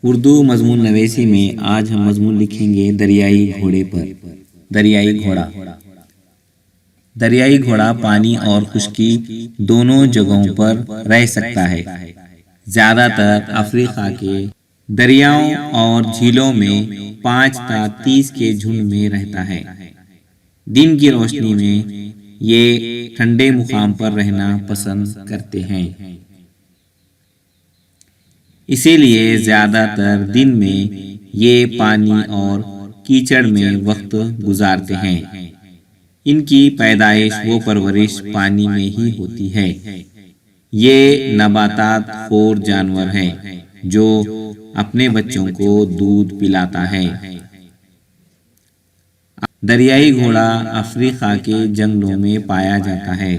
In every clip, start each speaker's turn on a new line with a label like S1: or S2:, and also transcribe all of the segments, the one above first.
S1: اردو مضمون نویسی میں آج ہم مضمون لکھیں گے دریائی گھوڑے پر۔ دریائی گھوڑا۔ دریائی گھوڑا پانی اور خشکی دونوں جگہوں پر رہ سکتا ہے۔ زیادہ تر افریقہ کے دریاؤں اور جھیلوں میں 5 تا 30 کے جھنڈ میں رہتا ہے۔ دن کی روشنی میں یہ ٹھنڈے مقام پر رہنا پسند کرتے ہیں، اسی لیے زیادہ تر دن میں یہ پانی اور کیچڑ میں وقت گزارتے ہیں۔ ان کی پیدائش و پرورش پانی میں ہی ہوتی ہے۔ یہ نباتات خور جانور ہے جو اپنے بچوں کو دودھ پلاتا ہے۔ دریائی گھوڑا افریقہ کے جنگلوں میں پایا جاتا ہے۔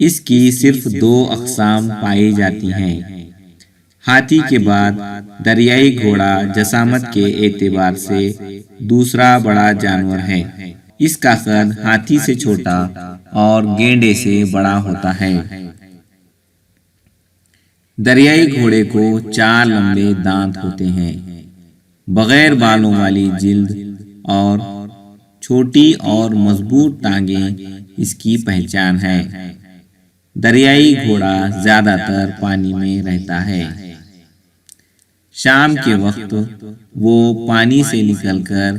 S1: اس کی صرف 2 اقسام پائی جاتی ہیں۔ ہاتھی کے بعد دریائی گھوڑا جسامت کے اعتبار سے دوسرا بڑا جانور ہے۔ اس کا قد ہاتھی سے چھوٹا اور گینڈے سے بڑا ہوتا ہے۔ دریائی گھوڑے کو 4 لمبے دانت ہوتے ہیں۔ بغیر بالوں والی جلد اور چھوٹی اور مضبوط ٹانگیں اس کی پہچان ہے۔ دریائی گھوڑا زیادہ تر پانی میں رہتا ہے۔ شام کے وقت وہ پانی سے نکل کر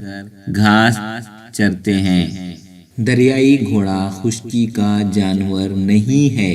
S1: گھاس چرتے ہیں۔ دریائی گھوڑا خشکی کا جانور نہیں ہے۔